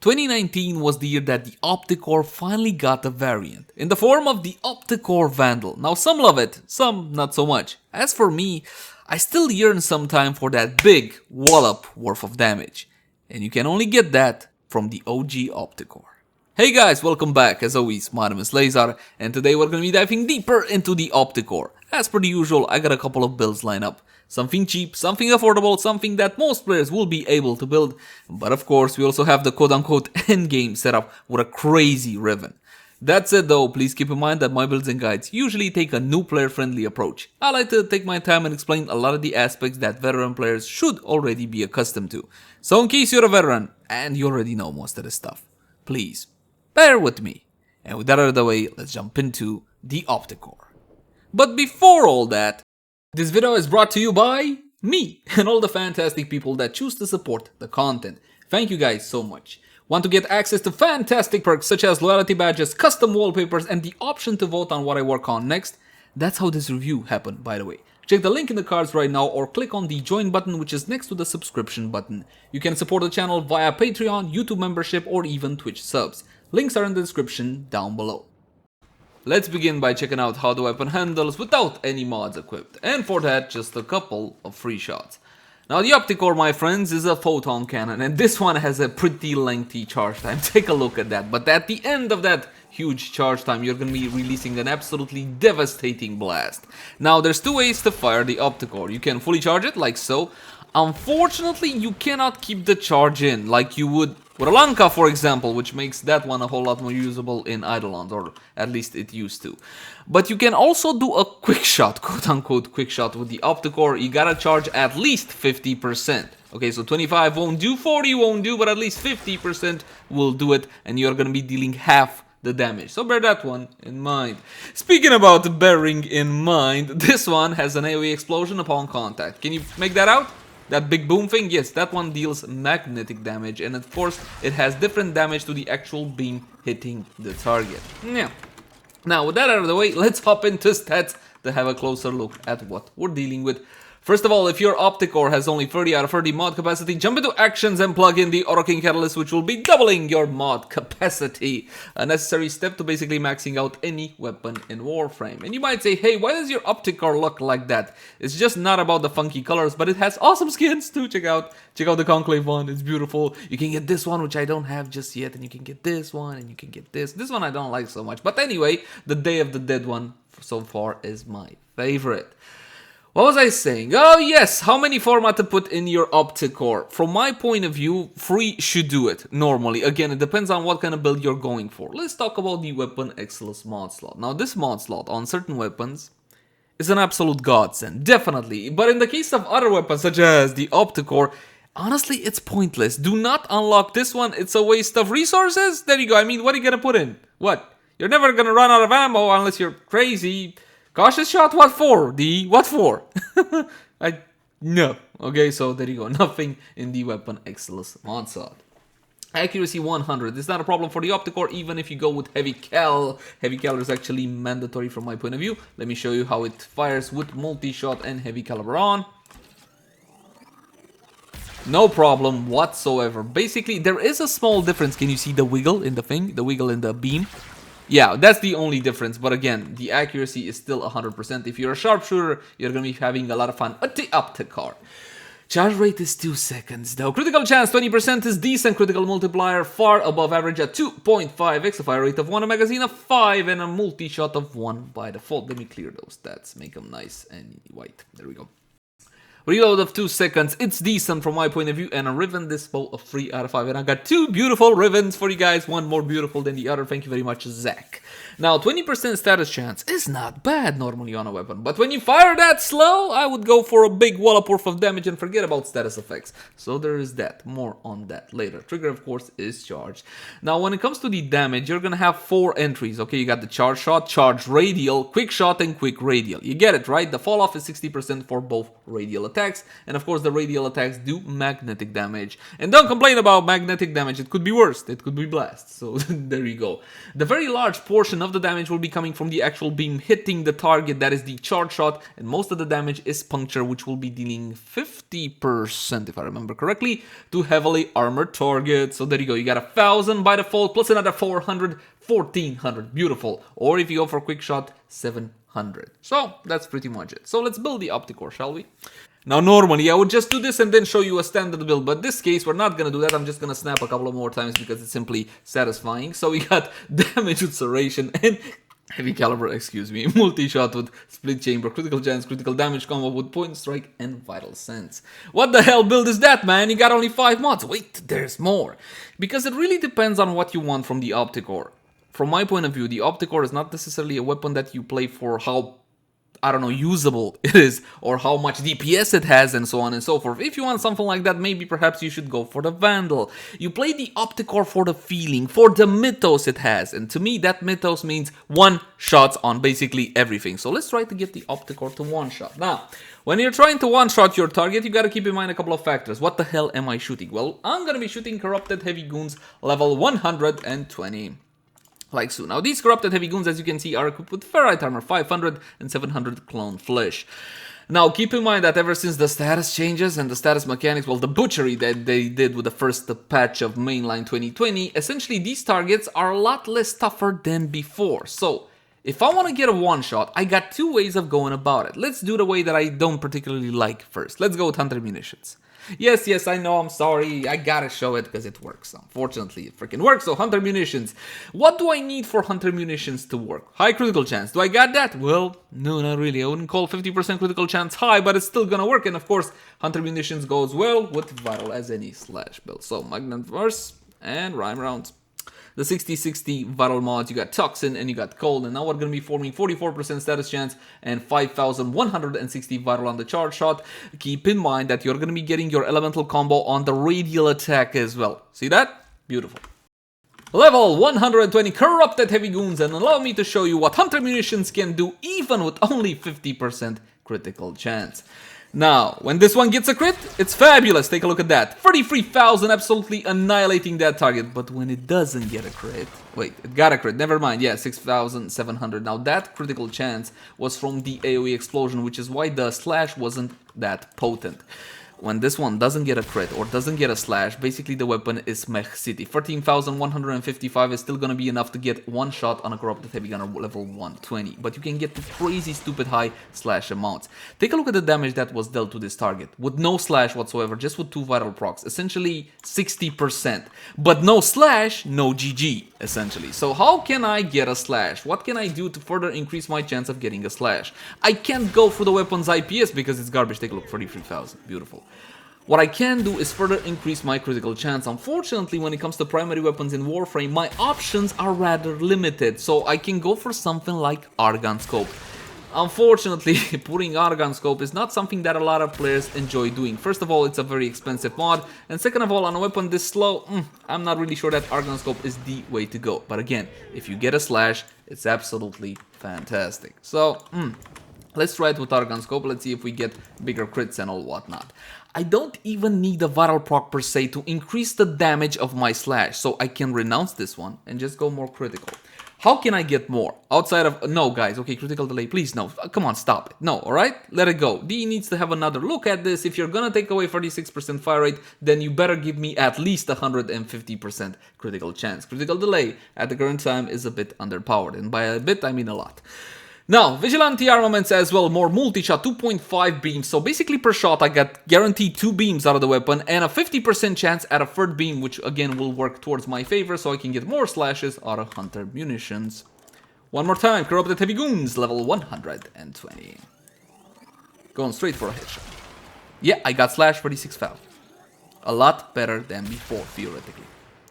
2019 was the year that the Opticor finally got a variant, in the form of the Opticor Vandal. Now some love it, some not so much. As for me, I still yearn sometime for that big wallop worth of damage. And you can only get that from the OG Opticor. Hey guys, welcome back. As always, my name is Leyzar, and today we're going to be diving deeper into the Opticor. As per the usual, I got a couple of builds lined up. Something cheap, something affordable, something that most players will be able to build. But of course, we also have the quote-unquote endgame setup with a crazy Riven. That said though, please keep in mind that my builds and guides usually take a new player-friendly approach. I like to take my time and explain a lot of the aspects that veteran players should already be accustomed to. So in case you're a veteran, and you already know most of this stuff, please bear with me. And with that out of the way, let's jump into the Opticor. But before all that, this video is brought to you by me and all the fantastic people that choose to support the content. Thank you guys so much. Want to get access to fantastic perks such as loyalty badges, custom wallpapers, and the option to vote on what I work on next? That's how this review happened, by the way. Check the link in the cards right now or click on the join button which is next to the subscription button. You can support the channel via Patreon, YouTube membership, or even Twitch subs. Links are in the description down below. Let's begin by checking out how the weapon handles without any mods equipped, and for that just a couple of free shots. Now the Opticor, my friends, is a photon cannon, and this one has a pretty lengthy charge time. Take a look at that. But at the end of that huge charge time, you're going to be releasing an absolutely devastating blast. Now there's two ways to fire the Opticor. You can fully charge it like so. Unfortunately, you cannot keep the charge in like you would with a Lanka, for example, which makes that one a whole lot more usable in Eidolons, or at least it used to. But you can also do a quick shot, quote-unquote quick shot with the Opticor. You gotta charge at least 50%. Okay, so 25 won't do, 40 won't do, but at least 50% will do it, and you're gonna be dealing half the damage. So bear that one in mind. Speaking about bearing in mind, this one has an AoE explosion upon contact. Can you make that out? That big boom thing? Yes, that one deals magnetic damage, and of course it has different damage to the actual beam hitting the target. Yeah. Now with that out of the way, let's hop into stats to have a closer look at what we're dealing with. First of all, if your Opticor has only 30 out of 30 mod capacity, jump into actions and plug in the Auto King Catalyst, which will be doubling your mod capacity. A necessary step to basically maxing out any weapon in Warframe. And you might say, hey, why does your Opticor look like that? It's just not about the funky colors, but it has awesome skins too. Check out the Conclave one, it's beautiful. You can get this one, which I don't have just yet, and you can get this one, and you can get this. This one I don't like so much. But anyway, the Day of the Dead one so far is my favorite. What was I saying? Oh yes, how many format to put in your Opticor? From my point of view, 3 should do it, normally. Again, it depends on what kind of build you're going for. Let's talk about the Weapon Excellence mod slot. Now this mod slot on certain weapons is an absolute godsend, definitely. But in the case of other weapons such as the Opticor, honestly it's pointless. Do not unlock this one, it's a waste of resources. There you go, I mean, what are you gonna put in? What? You're never gonna run out of ammo unless you're crazy. Cautious shot, what for? What for? No. Okay, so there you go. Nothing in the Weapon Excellence mod slot. Accuracy 100. It's not a problem for the Opticor, even if you go with Heavy Cal. Heavy Cal is actually mandatory from my point of view. Let me show you how it fires with multi-shot and heavy caliber on. No problem whatsoever. Basically, there is a small difference. Can you see the wiggle in the thing? The wiggle in the beam? Yeah, that's the only difference, but again, the accuracy is still 100%. If you're a sharpshooter, you're gonna be having a lot of fun at the Opticor. Charge rate is 2 seconds, though. Critical chance 20% is decent. Critical multiplier far above average at 2.5x. A fire rate of 1, a magazine of 5, and a multi-shot of 1 by default. Let me clear those stats, make them nice and white. There we go. Reload of 2 seconds, it's decent from my point of view, and a Riven dispo of 3 out of 5. And I got 2 beautiful Rivens for you guys, one more beautiful than the other. Thank you very much, Zach. Now, 20% status chance is not bad normally on a weapon, but when you fire that slow, I would go for a big wallop worth of damage and forget about status effects. So there is that, more on that later. Trigger, of course, is charged. Now, when it comes to the damage, you're gonna have 4 entries, okay? You got the charge shot, charge radial, quick shot, and quick radial. You get it, right? The fall off is 60% for both radial attacks. attacks, and of course the radial attacks do magnetic damage. And don't complain about magnetic damage, it could be worse, it could be blast, so there you go. The very large portion of the damage will be coming from the actual beam hitting the target, that is the charge shot, and most of the damage is puncture, which will be dealing 50%, if I remember correctly, to heavily armored targets. So there you go, you got 1,000 by default, plus another 400, 1,400, beautiful. Or if you go for quick shot, 700. So that's pretty much it. So let's build the Opticor, shall we? Now normally I would just do this and then show you a standard build, but this case we're not gonna do that. I'm just gonna snap a couple of more times because it's simply satisfying. So we got damage with serration and heavy caliber, excuse me, multi-shot with split chamber, critical chance, critical damage combo with point strike and vital sense. What the hell build is that, man? You got only 5 mods. Wait, there's more. Because it really depends on what you want from the Opticor. From my point of view, the Opticor is not necessarily a weapon that you play for how, I don't know, usable it is, or how much DPS it has, and so on and so forth. If you want something like that, maybe perhaps you should go for the Vandal. You play the Opticor for the feeling, for the mythos it has, and to me that mythos means one shots on basically everything. So let's try to get the Opticor to one shot. Now, when you're trying to one shot your target, you gotta keep in mind a couple of factors. What the hell am I shooting? Well, I'm gonna be shooting Corrupted Heavy Goons level 120. Like so. Now these Corrupted Heavy Goons, as you can see, are equipped with Ferrite Armor 500 and 700 Clone Flesh. Now keep in mind that ever since the status changes and the status mechanics, well, the butchery that they did with the first patch of Mainline 2020, essentially these targets are a lot less tougher than before. So if I want to get a one-shot, I got 2 ways of going about it. Let's do the way that I don't particularly like first. Let's go with Hunter Munitions. Yes, I know, I'm sorry, I gotta show it because it works. Unfortunately, it freaking works. So Hunter Munitions. What do I need for Hunter Munitions to work? High critical chance. Do I got that? Well, no, not really. I wouldn't call 50% critical chance high, but it's still gonna work. And of course, Hunter Munitions goes well with vital as any slash build. So Magnet Verse and Rhyme Rounds. The 60-60 vital mods, you got Toxin and you got Cold, and now we're going to be forming 44% status chance and 5,160 vital on the charge shot. Keep in mind that you're going to be getting your elemental combo on the radial attack as well. See that? Beautiful. Level 120 Corrupted Heavy Goons, and allow me to show you what Hunter Munitions can do even with only 50% critical chance. Now, when this one gets a crit, it's fabulous. Take a look at that. 33,000 absolutely annihilating that target. But when it doesn't get a crit... Wait, it got a crit. Never mind. Yeah, 6,700. Now, that critical chance was from the AoE explosion, which is why the slash wasn't that potent. When this one doesn't get a crit or doesn't get a slash, basically the weapon is Mech City. 13,155 is still gonna be enough to get one shot on a Corrupted Heavy Gunner level 120. But you can get to crazy stupid high slash amounts. Take a look at the damage that was dealt to this target. With no slash whatsoever, just with 2 vital procs. Essentially 60%. But no slash, no GG, essentially. So how can I get a slash? What can I do to further increase my chance of getting a slash? I can't go for the weapon's IPS because it's garbage. Take a look, 33,000. Beautiful. What I can do is further increase my critical chance. Unfortunately, when it comes to primary weapons in Warframe, my options are rather limited, so I can go for something like Argon Scope. Unfortunately, putting Argon Scope is not something that a lot of players enjoy doing. First of all, it's a very expensive mod, and second of all, on a weapon this slow, I'm not really sure that Argon Scope is the way to go. But again, if you get a slash, it's absolutely fantastic. So, let's try it with Argon Scope. Let's see if we get bigger crits and all whatnot. I don't even need a vital proc per se to increase the damage of my slash, so I can renounce this one and just go more critical. How can I get more? Outside of... No, guys, okay, critical delay, please, no. Come on, stop it. No, alright? Let it go. D needs to have another look at this. If you're gonna take away 36% fire rate, then you better give me at least 150% critical chance. Critical delay at the current time is a bit underpowered, and by a bit, I mean a lot. Now, Vigilante armaments as well, more multi-shot, 2.5 beams, so basically per shot I got guaranteed 2 beams out of the weapon and a 50% chance at a third beam, which again will work towards my favor so I can get more slashes out of Hunter Munitions. One more time, Corrupted Heavy Goons, level 120. Going straight for a headshot. Yeah, I got slash 36 foul. A lot better than before, theoretically.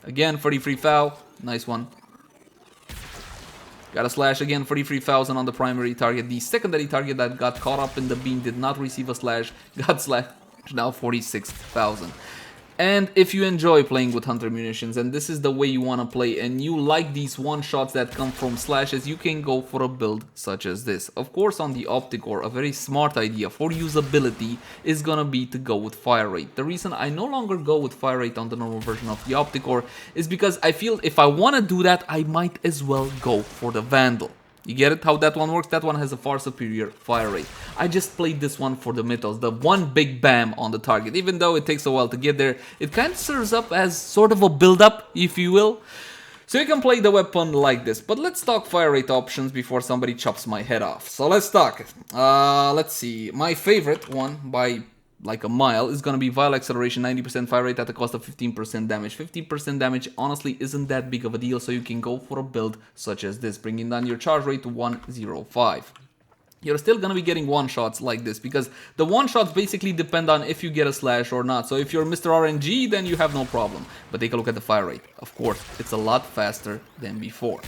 Again, 33 foul, nice one. Got a slash again, 33,000 on the primary target. The secondary target that got caught up in the beam did not receive a slash, got slashed, now 46,000. And if you enjoy playing with Hunter Munitions and this is the way you want to play and you like these one-shots that come from slashes, you can go for a build such as this. Of course, on the Opticor, a very smart idea for usability is gonna be to go with fire rate. The reason I no longer go with fire rate on the normal version of the Opticor is because I feel if I want to do that, I might as well go for the Vandal. You get it? How that one works? That one has a far superior fire rate. I just played this one for the middles, the one big bam on the target. Even though it takes a while to get there, it kind of serves up as sort of a build-up, if you will. So you can play the weapon like this. But let's talk fire rate options before somebody chops my head off. So let's talk. Let's see. My favorite one by like a mile is gonna be Vial Acceleration, 90% fire rate at the cost of 15% damage. 15% damage honestly isn't that big of a deal, so you can go for a build such as this, bringing down your charge rate to 105. You're still gonna be getting one-shots like this, because the one-shots basically depend on if you get a slash or not. So if you're Mr. RNG, then you have no problem. But take a look at the fire rate. Of course, it's a lot faster than before.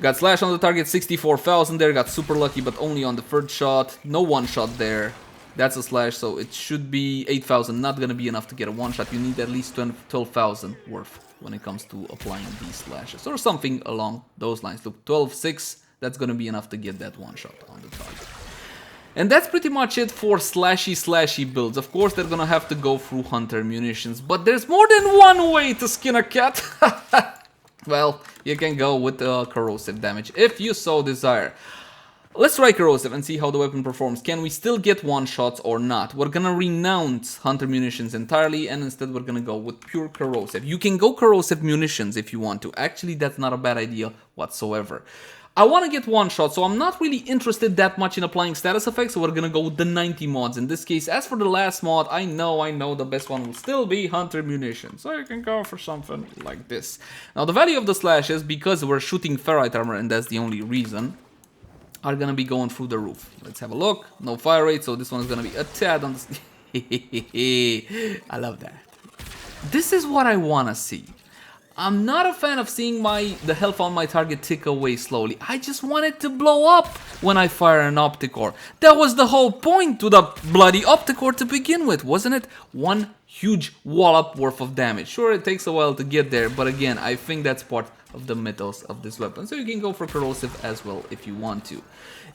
Got slash on the target, 64,000 there, got super lucky, but only on the third shot. No one-shot there. That's a slash, so it should be 8,000. Not gonna be enough to get a one-shot. You need at least 12,000 worth when it comes to applying these slashes. Or something along those lines. Look, 12,600, that's gonna be enough to get that one-shot on the target. And that's pretty much it for slashy builds. Of course, they're gonna have to go through Hunter Munitions. But there's more than one way to skin a cat. Well, you can go with corrosive damage if you so desire. Let's try Corrosive and see how the weapon performs. Can we still get one-shots or not? We're gonna renounce Hunter Munitions entirely and instead we're gonna go with pure Corrosive. You can go Corrosive Munitions if you want to. Actually, that's not a bad idea whatsoever. I want to get one-shot, so I'm not really interested that much in applying status effects, so we're gonna go with the 90 mods in this case. As for the last mod, I know the best one will still be Hunter Munitions, so you can go for something like this. Now, the value of the slashes, because we're shooting ferrite armor and that's the only reason, are gonna be going through the roof. Let's have a look. No fire rate, so this one is gonna be a tad on the... I love that. This is what I wanna see. I'm not a fan of seeing the health on my target tick away slowly. I just want it to blow up when I fire an Opticor. That was the whole point to the bloody Opticor to begin with, wasn't it? One huge wallop worth of damage. Sure, it takes a while to get there, but again, I think that's part of the mythos of this weapon. So you can go for Corrosive as well if you want to.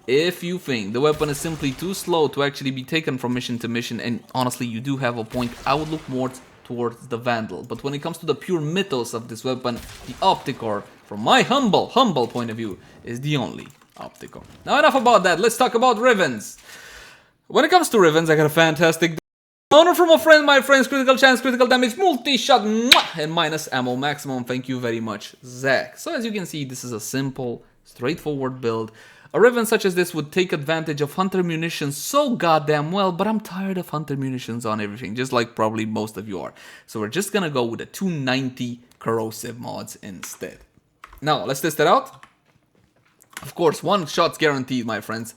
If you think the weapon is simply too slow to actually be taken from mission to mission, and honestly you do have a point, I would look more towards the Vandal. But when it comes to the pure mythos of this weapon, the Opticor, from my humble point of view, is the only Opticor. Now enough about that, let's talk about Rivens. When it comes to Rivens, I got a fantastic honor from a friend, my friends, critical chance, critical damage, multi-shot, and minus ammo maximum. Thank you very much, Zach. So as you can see, this is a simple, straightforward build. A Riven such as this would take advantage of Hunter Munitions so goddamn well, but I'm tired of Hunter Munitions on everything, just like probably most of you are. So we're just gonna go with the 290 corrosive mods instead. Now, let's test it out. Of course, one shot's guaranteed, my friends.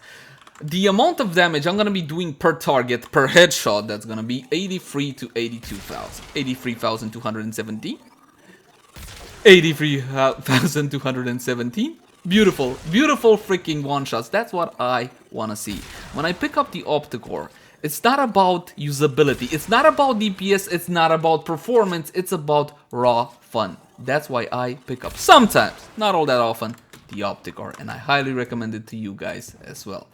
The amount of damage I'm gonna be doing per target, per headshot, that's gonna be 83 to 82,000. 83,270. 83,217. Beautiful, beautiful freaking one-shots. That's what I wanna see. When I pick up the Opticor, it's not about usability, it's not about DPS, it's not about performance, it's about raw fun. That's why I pick up sometimes, not all that often, the Opticor, and I highly recommend it to you guys as well.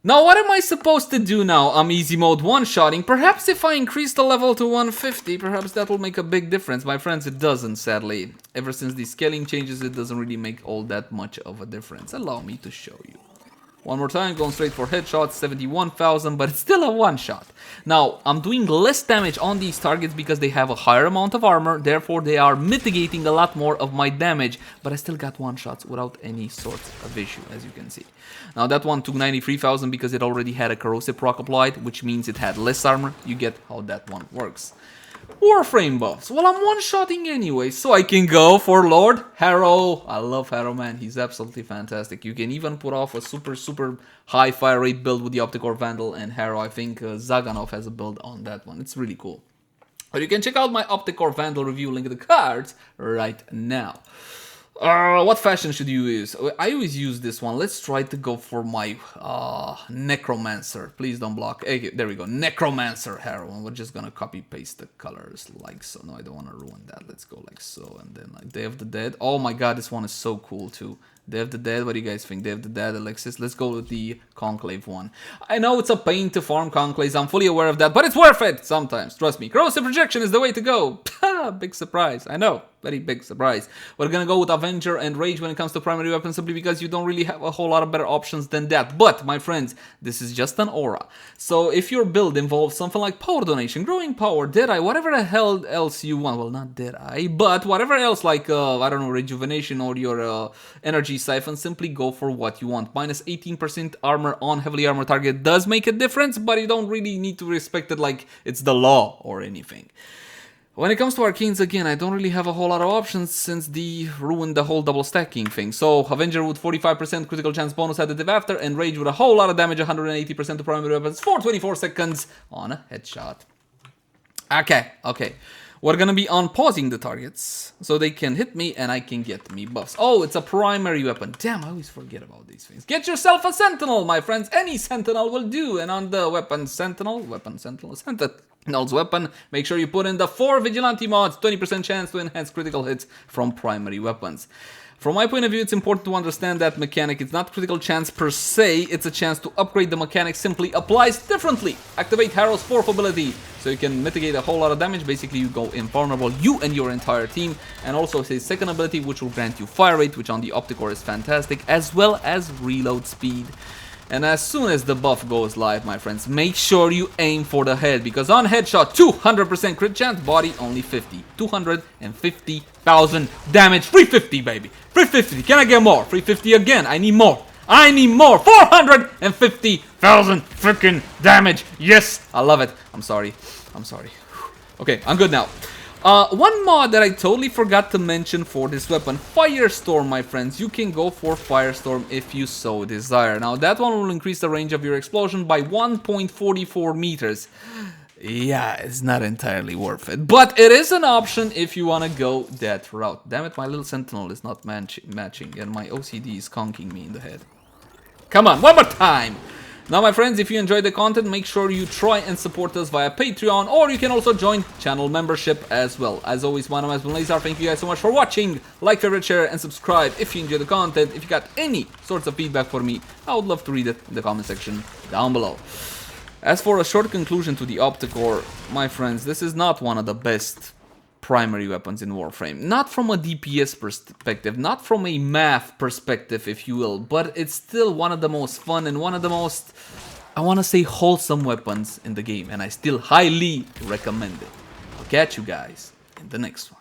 Now, what am I supposed to do now? I'm easy mode one-shotting. Perhaps if I increase the level to 150, perhaps that will make a big difference. My friends, it doesn't, sadly. Ever since the scaling changes, it doesn't really make all that much of a difference. Allow me to show you. One more time, going straight for headshots, 71,000, but it's still a one-shot. Now, I'm doing less damage on these targets because they have a higher amount of armor, therefore they are mitigating a lot more of my damage, but I still got one-shots without any sort of issue, as you can see. Now, that one took 93,000 because it already had a corrosive proc applied, which means it had less armor. You get how that one works. Warframe buffs. Well, I'm one-shotting anyway, so I can go for Lord Harrow. I love Harrow, man. He's absolutely fantastic. You can even put off a super high fire rate build with the Opticor Vandal and Harrow. I think Zaganov has a build on that one. It's really cool. But you can check out my Opticor Vandal review, link in the cards right now. What fashion should you use? I always use this one. Let's try to go for my Necromancer. Please don't block. Okay, there we go. Necromancer Heroine. We're just gonna copy paste the colors like so. No, I don't want to ruin that. Let's go like so. And then like Day of the Dead. Oh my god, this one is so cool too. Day of the Dead, what do you guys think? Day of the Dead, Alexis. Let's go with the Conclave one. I know it's a pain to farm Conclaves, I'm fully aware of that, but it's worth it sometimes, trust me. Corrosive Projection is the way to go. Big surprise, I know, very big surprise. We're gonna go with Avenger and Rage when it comes to primary weapons, simply because you don't really have a whole lot of better options than that. But, my friends, this is just an aura. So if your build involves something like Power Donation, Growing Power, Deadeye, whatever the hell else you want, well, not Deadeye, but whatever else like, I don't know, Rejuvenation or your Energy Siphon, simply go for what you want. Minus 18% armor on heavily armored target does make a difference, but you don't really need to respect it like it's the law or anything. When it comes to Arcanes, again, I don't really have a whole lot of options since they ruined the whole double stacking thing. So, Avenger with 45% critical chance bonus additive after, and Rage with a whole lot of damage, 180% to primary weapons for 24 seconds on a headshot. Okay. We're gonna be unpausing the targets, so they can hit me and I can get me buffs. Oh, it's a primary weapon. Damn, I always forget about these things. Get yourself a Sentinel, my friends. Any Sentinel will do. And on the Sentinel's weapon, make sure you put in the 4 Vigilante mods, 20% chance to enhance critical hits from primary weapons. From my point of view, it's important to understand that mechanic. It's not critical chance per se, it's a chance to upgrade the mechanic, simply applies differently. Activate Harrow's 4th ability, so you can mitigate a whole lot of damage. Basically, you go invulnerable, you and your entire team. And also his 2nd ability, which will grant you fire rate, which on the Opticor is fantastic, as well as reload speed. And as soon as the buff goes live, my friends, make sure you aim for the head, because on headshot, 200% crit chance, body only 50. 250,000 damage, 350, baby. 350, can I get more? 350 again, I need more. 450,000 freaking damage. Yes, I love it. I'm sorry. Okay, I'm good now. One mod that I totally forgot to mention for this weapon, Firestorm, my friends. You can go for Firestorm if you so desire. Now, that one will increase the range of your explosion by 1.44 meters. Yeah, it's not entirely worth it, but it is an option if you want to go that route. Damn it, my little Sentinel is not matching, and my OCD is conking me in the head. Come on, one more time! Now, my friends, if you enjoyed the content, make sure you try and support us via Patreon, or you can also join channel membership as well. As always, my name has been Leyzar. Thank you guys so much for watching. Like, favorite, share, and subscribe if you enjoyed the content. If you got any sorts of feedback for me, I would love to read it in the comment section down below. As for a short conclusion to the Opticor, my friends, this is not one of the best primary weapons in Warframe. Not from a DPS perspective, not from a math perspective, if you will, but it's still one of the most fun and one of the most, I want to say, wholesome weapons in the game, and I still highly recommend it. I'll catch you guys in the next one.